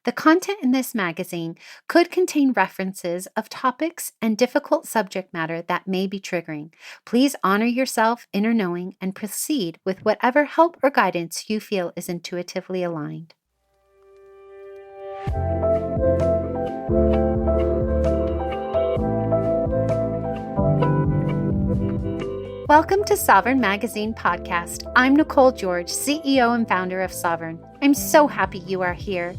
The content in this magazine could contain references of topics and difficult subject matter that may be triggering. Please honor yourself, inner knowing, and proceed with whatever help or guidance you feel is intuitively aligned. Welcome to Sovereign Magazine Podcast. I'm Nicole George, CEO and founder of Sovereign. I'm so happy you are here.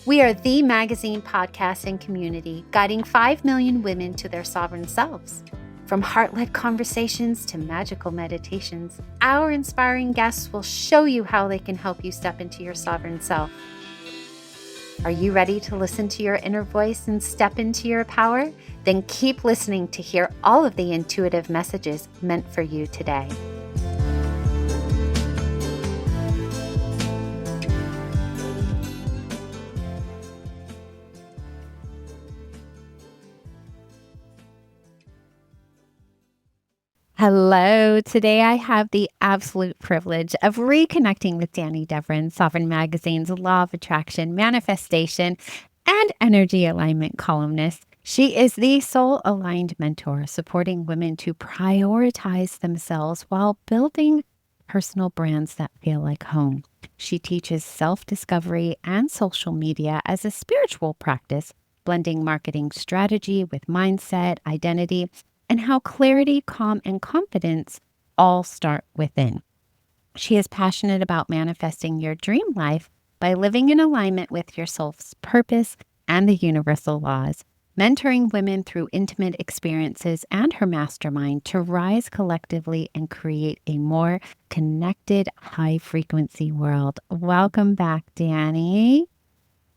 We are the magazine podcast and community guiding 5 million women to their sovereign selves. From heart-led conversations to magical meditations, our inspiring guests will show you how they can help you step into your sovereign self. Are you ready to listen to your inner voice and step into your power? Then keep listening to hear all of the intuitive messages meant for you today. Hello. Today I have the absolute privilege of reconnecting with Dani Devren, Sovereign Magazine's Law of Attraction, Manifestation, and Energy Alignment Columnist. She is the soul-aligned mentor, supporting women to prioritize themselves while building personal brands that feel like home. She teaches self-discovery and social media as a spiritual practice, blending marketing strategy with mindset, identity, and how clarity, calm, and confidence all start within. She is passionate about manifesting your dream life by living in alignment with your soul's purpose and the universal laws, mentoring women through intimate experiences and her mastermind to rise collectively and create a more connected, high-frequency world. Welcome back, Dani.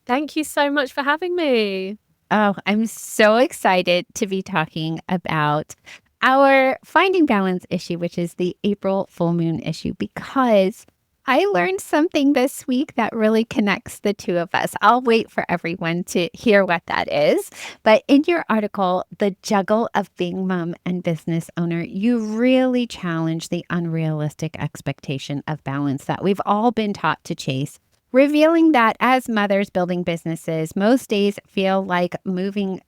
Thank you so much for having me. Oh, I'm so excited to be talking about our Finding Balance issue, which is the April full moon issue, because I learned something this week that really connects the two of us. I'll wait for everyone to hear what that is. But in your article, The Juggle of Being Mom and Business Owner, you really challenge the unrealistic expectation of balance that we've all been taught to chase, revealing that as mothers building businesses, most days feel like moving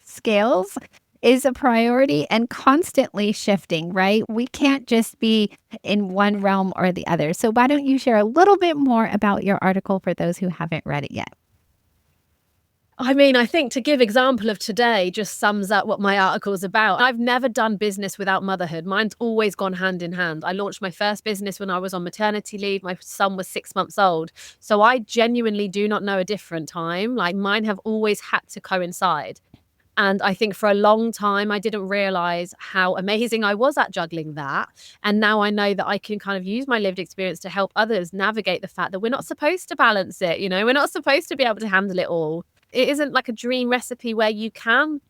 scales is a priority and constantly shifting, right? We can't just be in one realm or the other. So why don't you share a little bit more about your article for those who haven't read it yet? I mean, I think to give example of today just sums up what my article is about. I've never done business without motherhood. Mine's always gone hand in hand. I launched my first business when I was on maternity leave. My son was 6 months old. So I genuinely do not know a different time. Like mine have always had to coincide. And I think for a long time, I didn't realize how amazing I was at juggling that. And now I know that I can kind of use my lived experience to help others navigate the fact that we're not supposed to balance it. We're not supposed to be able to handle it all. It isn't like a dream recipe where you can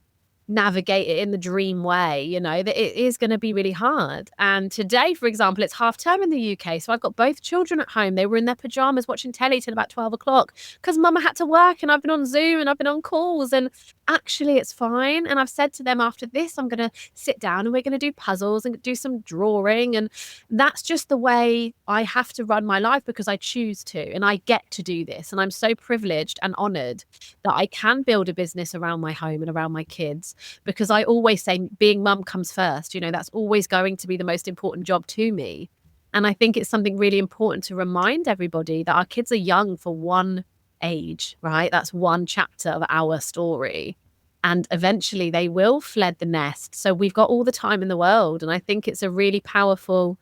navigate it in the dream way, that it is going to be really hard. And today, for example, it's half term in the UK. So I've got both children at home. They were in their pajamas watching telly till about 12 o'clock because mama had to work and I've been on Zoom and I've been on calls and actually it's fine. And I've said to them after this, I'm going to sit down and we're going to do puzzles and do some drawing. And that's just the way I have to run my life because I choose to and I get to do this. And I'm so privileged and honored that I can build a business around my home and around my kids. Because I always say being mum comes first, that's always going to be the most important job to me. And I think it's something really important to remind everybody that our kids are young for one age, right? That's one chapter of our story. And eventually they will fled the nest. So we've got all the time in the world. And I think it's a really powerful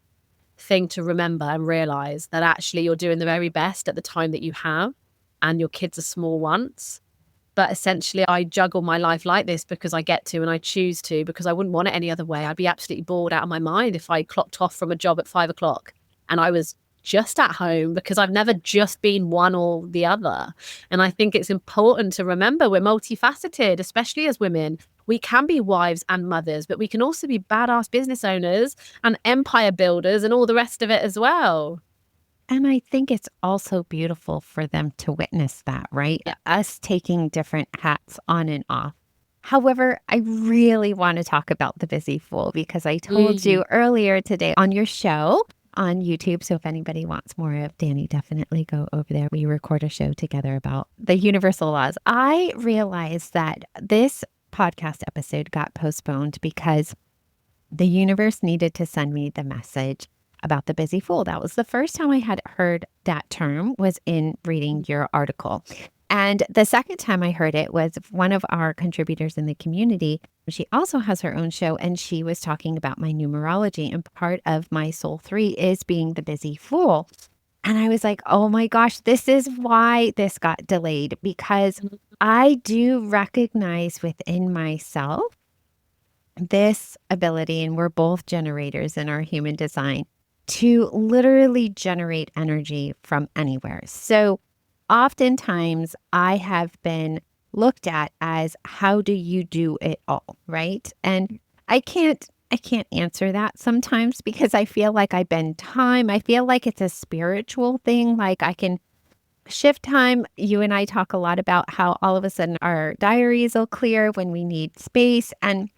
thing to remember and realize that actually you're doing the very best at the time that you have and your kids are small once. But essentially, I juggle my life like this because I get to and I choose to because I wouldn't want it any other way. I'd be absolutely bored out of my mind if I clocked off from a job at 5 o'clock and I was just at home because I've never just been one or the other. And I think it's important to remember we're multifaceted, especially as women. We can be wives and mothers, but we can also be badass business owners and empire builders and all the rest of it as well. And I think it's also beautiful for them to witness that, right? Yeah. Us taking different hats on and off. However, I really want to talk about the busy fool because I told you earlier today on your show, on YouTube. So if anybody wants more of Dani, definitely go over there. We record a show together about the universal laws. I realized that this podcast episode got postponed because the universe needed to send me the message about the busy fool. That was the first time I had heard that term, was in reading your article. And the second time I heard it was one of our contributors in the community. She also has her own show, and she was talking about my numerology. And part of my soul 3 is being the busy fool. And I was like, oh my gosh, this is why this got delayed, because I do recognize within myself this ability, and we're both generators in our human design, to literally generate energy from anywhere. So oftentimes I have been looked at as, how do you do it all, right? And I can't answer that sometimes, because I feel like I bend time. I feel like it's a spiritual thing. Like I can shift time. You and I talk a lot about how all of a sudden our diaries will clear when we need space. And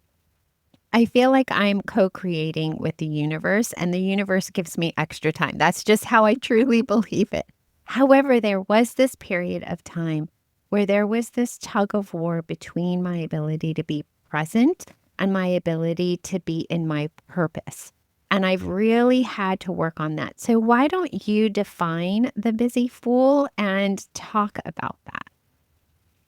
I feel like I'm co-creating with the universe, and the universe gives me extra time. That's just how I truly believe it. However, there was this period of time where there was this tug of war between my ability to be present and my ability to be in my purpose. And I've really had to work on that. So why don't you define the busy fool and talk about that?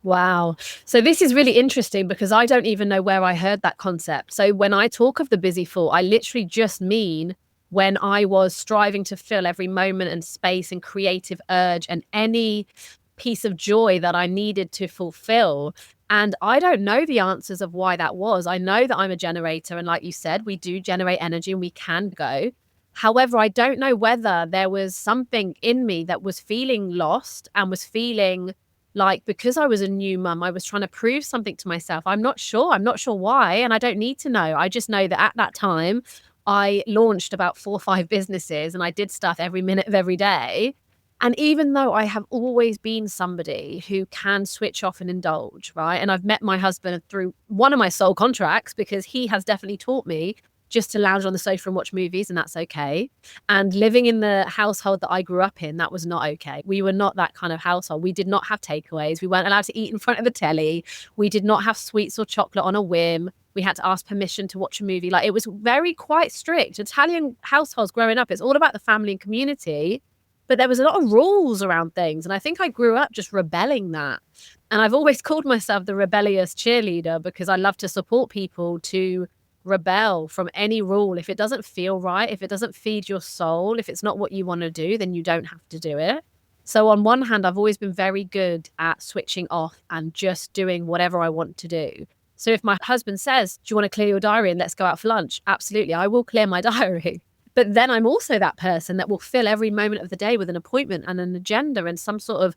Wow. So this is really interesting, because I don't even know where I heard that concept. So when I talk of the busy fool, I literally just mean when I was striving to fill every moment and space and creative urge and any piece of joy that I needed to fulfill. And I don't know the answers of why that was. I know that I'm a generator. And like you said, we do generate energy and we can go. However, I don't know whether there was something in me that was feeling lost and was feeling like, because I was a new mum, I was trying to prove something to myself. I'm not sure. I'm not sure why. And I don't need to know. I just know that at that time, I launched about 4 or 5 businesses and I did stuff every minute of every day. And even though I have always been somebody who can switch off and indulge, right? And I've met my husband through one of my soul contracts, because he has definitely taught me just to lounge on the sofa and watch movies, and that's okay. And living in the household that I grew up in, that was not okay. We were not that kind of household. We did not have takeaways. We weren't allowed to eat in front of the telly. We did not have sweets or chocolate on a whim. We had to ask permission to watch a movie. Like, it was very quite strict. Italian households growing up, it's all about the family and community. But there was a lot of rules around things. And I think I grew up just rebelling that. And I've always called myself the rebellious cheerleader, because I love to support people to rebel from any rule. If it doesn't feel right, if it doesn't feed your soul, if it's not what you want to do, then you don't have to do it. So on one hand, I've always been very good at switching off and just doing whatever I want to do. So if my husband says, do you want to clear your diary and let's go out for lunch? Absolutely, I will clear my diary. But then I'm also that person that will fill every moment of the day with an appointment and an agenda and some sort of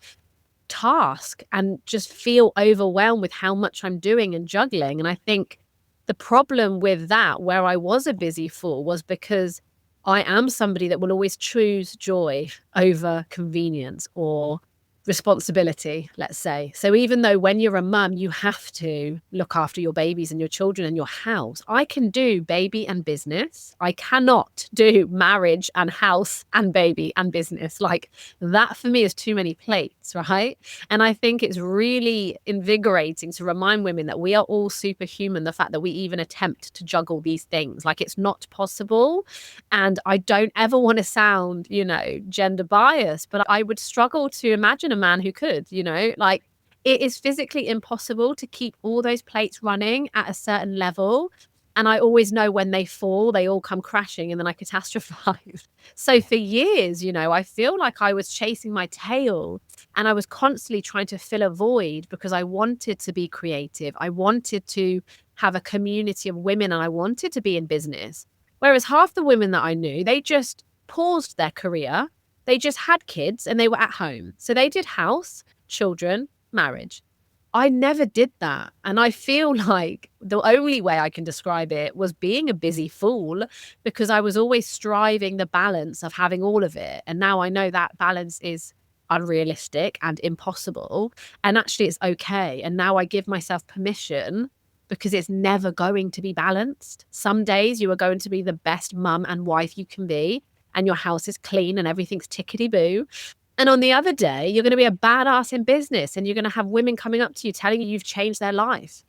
task, and just feel overwhelmed with how much I'm doing and juggling. And I think the problem with that, where I was a busy fool, was because I am somebody that will always choose joy over convenience or responsibility, let's say. So even though when you're a mum, you have to look after your babies and your children and your house, I can do baby and business. I cannot do marriage and house and baby and business. Like, that for me is too many plates, right? And I think it's really invigorating to remind women that we are all superhuman. The fact that we even attempt to juggle these things, like, it's not possible. And I don't ever want to sound, gender biased, but I would struggle to imagine a man who could, like, it is physically impossible to keep all those plates running at a certain level. And I always know when they fall, they all come crashing and then I catastrophize. So for years, I feel like I was chasing my tail and I was constantly trying to fill a void, because I wanted to be creative. I wanted to have a community of women and I wanted to be in business. Whereas half the women that I knew, they just paused their career. They just had kids and they were at home. So they did house, children, marriage. I never did that. And I feel like the only way I can describe it was being a busy fool, because I was always striving the balance of having all of it. And now I know that balance is unrealistic and impossible. And actually it's okay. And now I give myself permission, because it's never going to be balanced. Some days you are going to be the best mum and wife you can be. and your house is clean and everything's tickety-boo. And on the other day, you're going to be a badass in business and you're going to have women coming up to you telling you you've changed their life.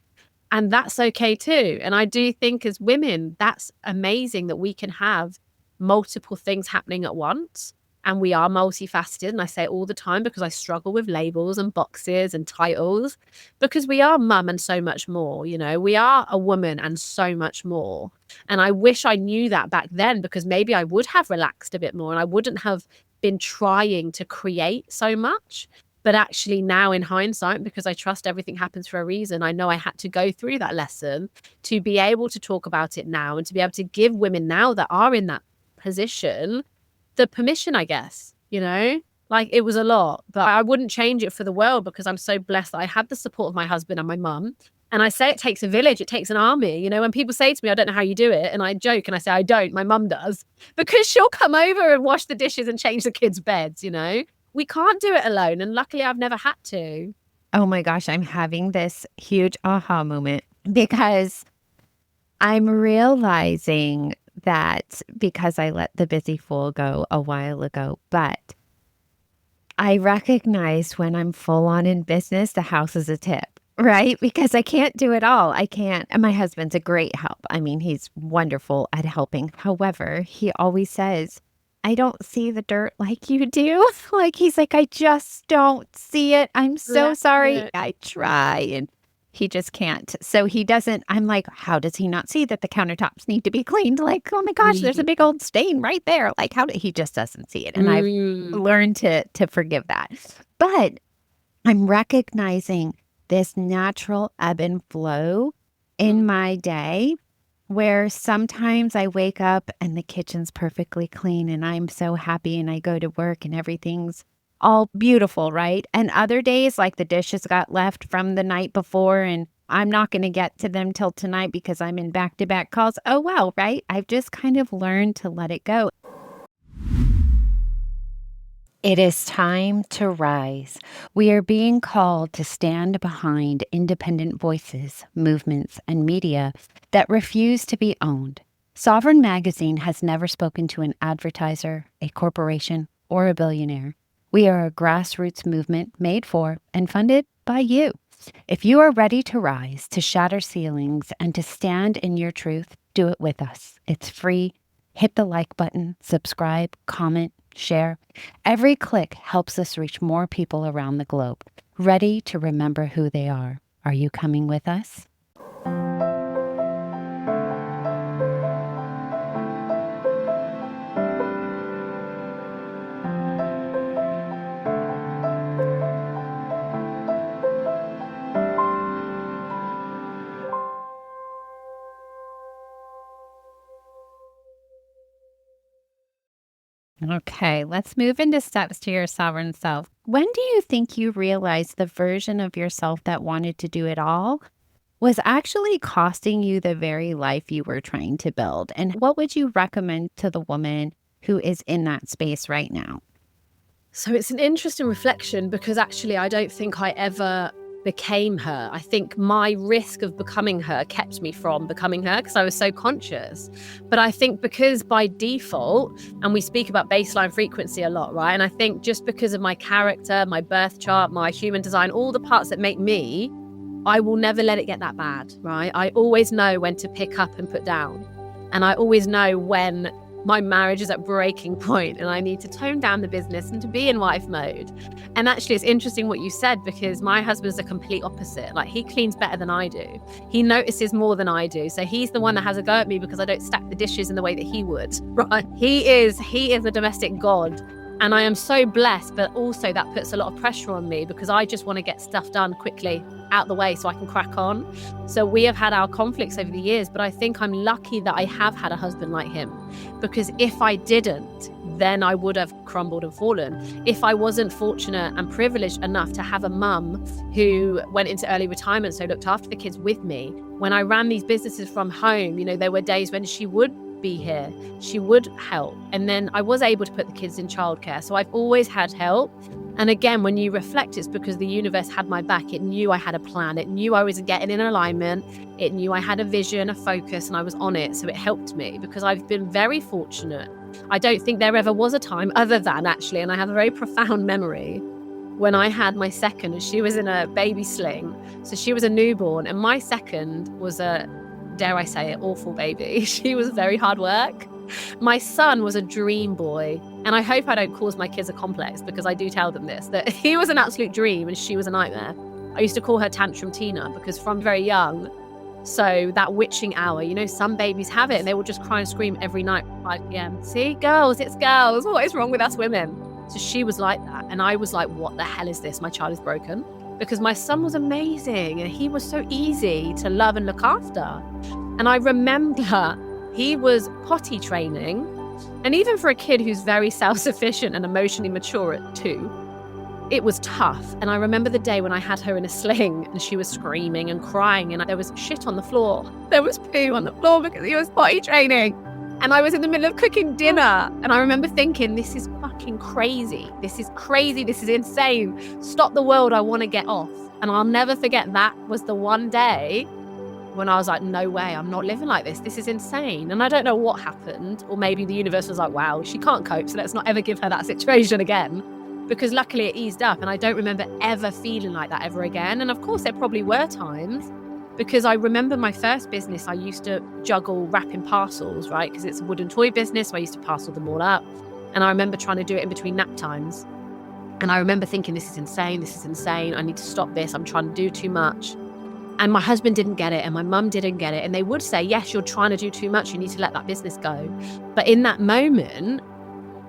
And that's okay too. And I do think as women, that's amazing that we can have multiple things happening at once. And we are multifaceted. And I say it all the time because I struggle with labels and boxes and titles, because we are mum and so much more. We are a woman and so much more. And I wish I knew that back then, because maybe I would have relaxed a bit more and I wouldn't have been trying to create so much. But actually now in hindsight, because I trust everything happens for a reason, I know I had to go through that lesson to be able to talk about it now and to be able to give women now that are in that position the permission, I guess, like it was a lot, but I wouldn't change it for the world, because I'm so blessed that I had the support of my husband and my mum. And I say it takes a village, it takes an army. When people say to me, I don't know how you do it, and I joke and I say, I don't, my mum does, because she'll come over and wash the dishes and change the kids' beds, We can't do it alone. And luckily I've never had to. Oh my gosh, I'm having this huge aha moment, because I'm realizing that, because I let the busy fool go a while ago, but I recognize when I'm full on in business, the house is a tip, right? Because I can't do it all. I can't. And my husband's a great help. I mean, he's wonderful at helping. However, he always says, I don't see the dirt like you do. Like, he's like, I just don't see it. I'm so sorry. I try. And he just can't. So he doesn't. I'm like, how does he not see that the countertops need to be cleaned? Like, oh my gosh, there's a big old stain right there. Like, he just doesn't see it. And I've learned to forgive that. But I'm recognizing this natural ebb and flow in my day, where sometimes I wake up and the kitchen's perfectly clean and I'm so happy, and I go to work and everything's all beautiful, right? And other days, like the dishes got left from the night before and I'm not going to get to them till tonight because I'm in back-to-back calls. Oh, well, right? I've just kind of learned to let it go. It is time to rise. We are being called to stand behind independent voices, movements, and media that refuse to be owned. Sovereign Magazine has never spoken to an advertiser, a corporation, or a billionaire. We are a grassroots movement made for and funded by you. If you are ready to rise, to shatter ceilings, and to stand in your truth, do it with us. It's free. Hit the like button, subscribe, comment, share. Every click helps us reach more people around the globe, ready to remember who they are. Are you coming with us? Okay, let's move into steps to your sovereign self. When do you think you realized the version of yourself that wanted to do it all was actually costing you the very life you were trying to build? And what would you recommend to the woman who is in that space right now? So it's an interesting reflection, because actually I don't think I ever became her. I think my risk of becoming her kept me from becoming her, because I was so conscious. But I think because by default, and we speak about baseline frequency a lot, right? And I think just because of my character, my birth chart, my human design, all the parts that make me, I will never let it get that bad, right? I always know when to pick up and put down. And I always know when my marriage is at breaking point and I need to tone down the business and to be in wife mode. And actually, it's interesting what you said, because my husband's the complete opposite. Like, he cleans better than I do. He notices more than I do. So he's the one that has a go at me because I don't stack the dishes in the way that he would, right? He is a domestic god. And I am so blessed, but also that puts a lot of pressure on me, because I just want to get stuff done quickly out the way so I can crack on. So we have had our conflicts over the years, but I think I'm lucky that I have had a husband like him, because if I didn't, then I would have crumbled and fallen. If I wasn't fortunate and privileged enough to have a mum who went into early retirement, so looked after the kids with me, when I ran these businesses from home, there were days when she would be here, she would help, and then I was able to put the kids in childcare. So I've always had help. And again, when you reflect, it's because the universe had my back. It knew I had a plan. It knew I was getting in alignment. It knew I had a vision, a focus, and I was on it. So it helped me, because I've been very fortunate I don't think there ever was a time other than actually, and I have a very profound memory, when I had my second and she was in a baby sling. So she was a newborn and my second was a, dare I say it, awful baby. She was very hard work. My son was a dream boy. And I hope I don't cause my kids a complex, because I do tell them this, that he was an absolute dream and she was a nightmare. I used to call her Tantrum Tina, because from very young, so that witching hour, you know, some babies have it and they will just cry and scream every night at 5 p.m. See, girls, it's girls. What is wrong with us women? So she was like that. And I was like, what the hell is this? My child is broken. Because my son was amazing and he was so easy to love and look after. And I remember he was potty training. And even for a kid who's very self-sufficient and emotionally mature at 2, it was tough. And I remember the day when I had her in a sling and she was screaming and crying and there was shit on the floor. There was poo on the floor because he was potty training. And I was in the middle of cooking dinner. And I remember thinking, this is fucking crazy. This is crazy. This is insane. Stop the world. I want to get off. And I'll never forget, that was the one day when I was like, no way, I'm not living like this. This is insane. And I don't know what happened. Or maybe the universe was like, wow, she can't cope, so let's not ever give her that situation again. Because luckily it eased up and I don't remember ever feeling like that ever again. And of course there probably were times, because I remember my first business, I used to juggle wrapping parcels, right? Because it's a wooden toy business, so I used to parcel them all up. And I remember trying to do it in between nap times. And I remember thinking, this is insane. I need to stop this. I'm trying to do too much. And my husband didn't get it and my mum didn't get it. And they would say, yes, you're trying to do too much. You need to let that business go. But in that moment,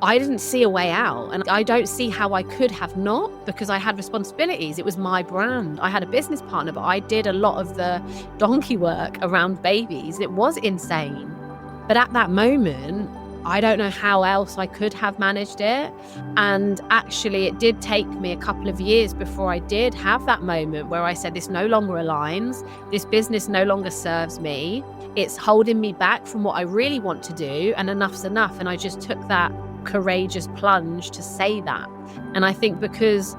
I didn't see a way out. And I don't see how I could have not, because I had responsibilities. It was my brand. I had a business partner, but I did a lot of the donkey work around babies. It was insane. But at that moment, I don't know how else I could have managed it. And actually, it did take me a couple of years before I did have that moment where I said, this no longer aligns. This business no longer serves me. It's holding me back from what I really want to do. And enough's enough. And I just took that courageous plunge to say that. And I think because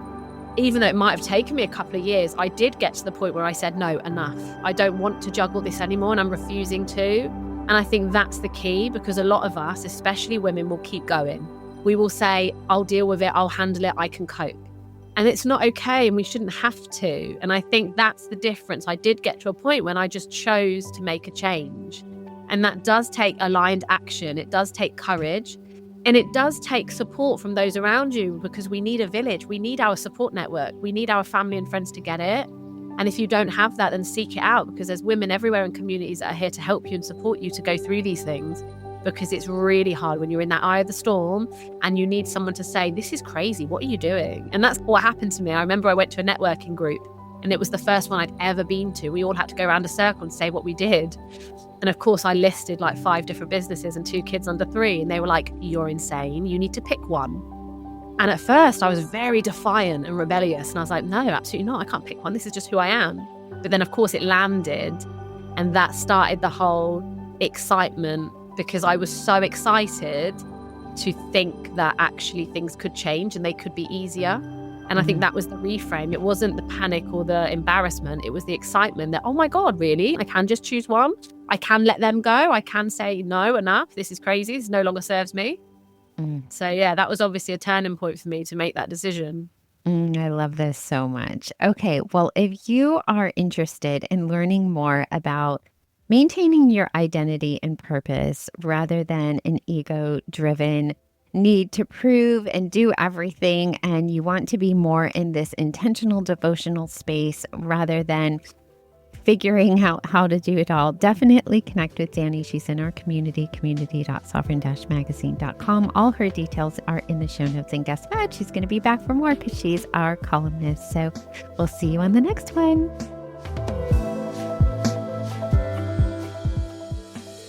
even though it might have taken me a couple of years, I did get to the point where I said, no, enough. I don't want to juggle this anymore and I'm refusing to. And I think that's the key, because a lot of us, especially women, will keep going. We will say, I'll deal with it, I'll handle it, I can cope. And it's not okay and we shouldn't have to. And I think that's the difference. I did get to a point when I just chose to make a change. And that does take aligned action. It does take courage. And it does take support from those around you, because we need a village. We need our support network. We need our family and friends to get it. And if you don't have that, then seek it out, because there's women everywhere in communities that are here to help you and support you to go through these things, because it's really hard when you're in that eye of the storm and you need someone to say, this is crazy. What are you doing? And that's what happened to me. I remember I went to a networking group and it was the first one I'd ever been to. We all had to go around a circle and say what we did. And of course, I listed like 5 different businesses and 2 kids under 3. And they were like, you're insane. You need to pick one. And at first, I was very defiant and rebellious. And I was like, no, absolutely not. I can't pick one. This is just who I am. But then, of course, it landed. And that started the whole excitement, because I was so excited to think that actually things could change and they could be easier. And I think that was the reframe. It wasn't the panic or the embarrassment. It was the excitement that, oh my God, really? I can just choose one. I can let them go. I can say, no, enough. This is crazy. This no longer serves me. So yeah, that was obviously a turning point for me to make that decision. I love this so much. Okay, well, if you are interested in learning more about maintaining your identity and purpose rather than an ego-driven need to prove and do everything, and you want to be more in this intentional devotional space rather than figuring out how to do it all, definitely connect with Dani. She's in our community.sovereign-magazine.com. All her details are in the show notes. And guess what? She's going to be back for more because she's our columnist. So we'll see you on the next one.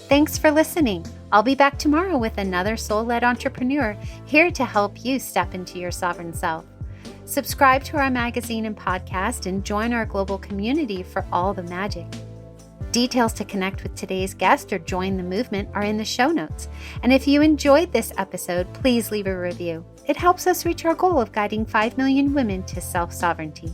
Thanks for listening. I'll be back tomorrow with another soul-led entrepreneur here to help you step into your sovereign self. Subscribe to our magazine and podcast and join our global community for all the magic. Details to connect with today's guest or join the movement are in the show notes. And if you enjoyed this episode, please leave a review. It helps us reach our goal of guiding 5 million women to self-sovereignty.